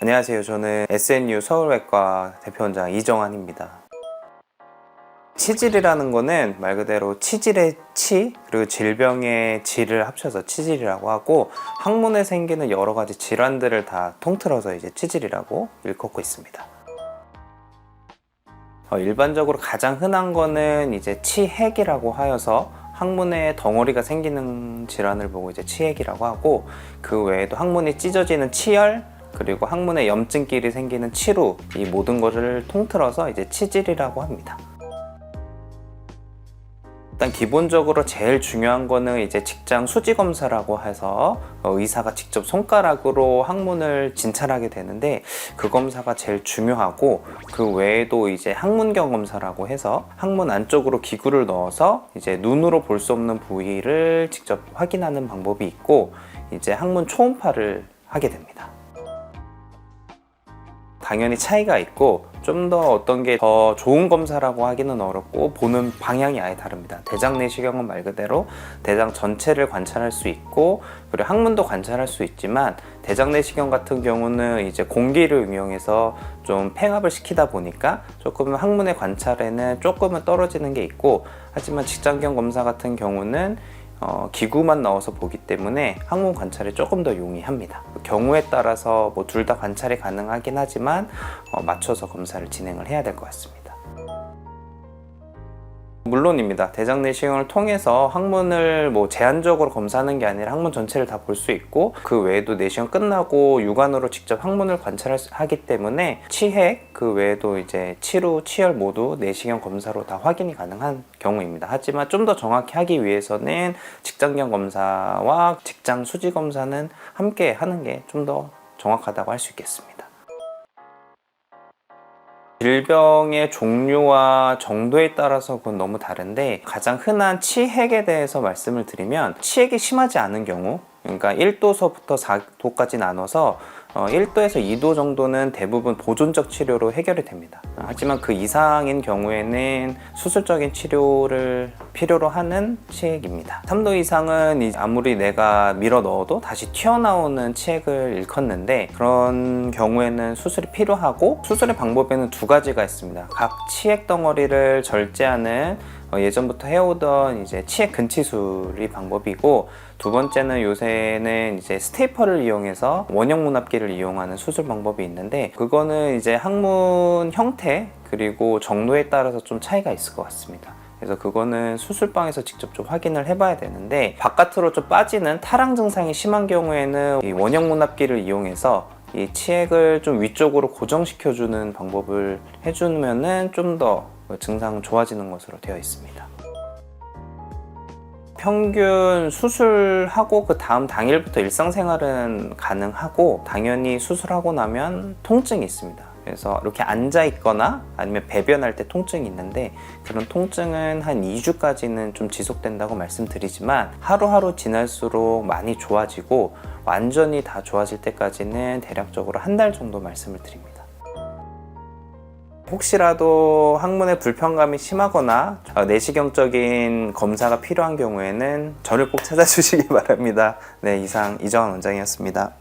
안녕하세요. 저는 SNU 서울외과 대표원장 이정환입니다. 치질이라는 거는 말 그대로 치질의 치 그리고 질병의 질을 합쳐서 치질이라고 하고, 항문에 생기는 여러 가지 질환들을 다 통틀어서 이제 치질이라고 일컫고 있습니다. 일반적으로 가장 흔한 거는 이제 치핵이라고 하여서 항문에 덩어리가 생기는 질환을 보고 이제 치핵이라고 하고, 그 외에도 항문이 찢어지는 치열, 그리고 항문에 염증끼리 생기는 치루, 이 모든 것을 통틀어서 이제 치질이라고 합니다. 일단 기본적으로 제일 중요한 거는 이제 직장 수지 검사라고 해서 의사가 직접 손가락으로 항문을 진찰하게 되는데, 그 검사가 제일 중요하고, 그 외에도 이제 항문경 검사라고 해서 항문 안쪽으로 기구를 넣어서 이제 눈으로 볼 수 없는 부위를 직접 확인하는 방법이 있고, 이제 항문 초음파를 하게 됩니다. 당연히 차이가 있고, 좀 더 어떤 게 더 좋은 검사라고 하기는 어렵고, 보는 방향이 아예 다릅니다. 대장 내시경은 말 그대로 대장 전체를 관찰할 수 있고, 그리고 항문도 관찰할 수 있지만, 대장 내시경 같은 경우는 이제 공기를 이용해서 좀 팽합을 시키다 보니까 조금 항문의 관찰에는 조금은 떨어지는 게 있고, 하지만 직장경 검사 같은 경우는 기구만 넣어서 보기 때문에 항문 관찰이 조금 더 용이합니다. 경우에 따라서 뭐 둘 다 관찰이 가능하긴 하지만 맞춰서 검사를 진행을 해야 될 것 같습니다. 물론입니다. 대장 내시경을 통해서 항문을 뭐 제한적으로 검사하는 게 아니라 항문 전체를 다 볼 수 있고, 그 외에도 내시경 끝나고 육안으로 직접 항문을 관찰하기 때문에 치핵, 그 외에도 이제 치루, 치열 모두 내시경 검사로 다 확인이 가능한 경우입니다. 하지만 좀 더 정확히 하기 위해서는 직장경 검사와 직장 수지 검사는 함께 하는 게 좀 더 정확하다고 할 수 있겠습니다. 질병의 종류와 정도에 따라서 그건 너무 다른데, 가장 흔한 치핵에 대해서 말씀을 드리면, 치핵이 심하지 않은 경우, 그러니까 1도서부터 4도까지 나눠서 1도에서 2도 정도는 대부분 보존적 치료로 해결이 됩니다. 하지만 그 이상인 경우에는 수술적인 치료를 필요로 하는 치핵입니다. 3도 이상은 아무리 내가 밀어 넣어도 다시 튀어나오는 치핵을 일컫는데, 그런 경우에는 수술이 필요하고, 수술의 방법에는 두 가지가 있습니다. 각 치핵 덩어리를 절제하는 예전부터 해오던 이제 치핵 근치술이 방법이고, 두 번째는 요새는 이제 스테이퍼를 이용해서 원형 문합기를 이용하는 수술 방법이 있는데, 그거는 이제 항문 형태 그리고 정도에 따라서 좀 차이가 있을 것 같습니다. 그래서 그거는 수술방에서 직접 좀 확인을 해봐야 되는데, 바깥으로 좀 빠지는 타랑 증상이 심한 경우에는 이 원형 문합기를 이용해서 이 치핵을 좀 위쪽으로 고정시켜주는 방법을 해주면은 좀 더 증상 좋아지는 것으로 되어 있습니다. 평균 수술하고 그 다음 당일부터 일상생활은 가능하고, 당연히 수술하고 나면 통증이 있습니다. 그래서 이렇게 앉아 있거나 아니면 배변할 때 통증이 있는데, 그런 통증은 한 2주까지는 좀 지속된다고 말씀드리지만, 하루하루 지날수록 많이 좋아지고, 완전히 다 좋아질 때까지는 대략적으로 한 달 정도 말씀을 드립니다. 혹시라도 항문에 불편감이 심하거나 내시경적인 검사가 필요한 경우에는 저를 꼭 찾아주시기 바랍니다. 네, 이상 이정환 원장이었습니다.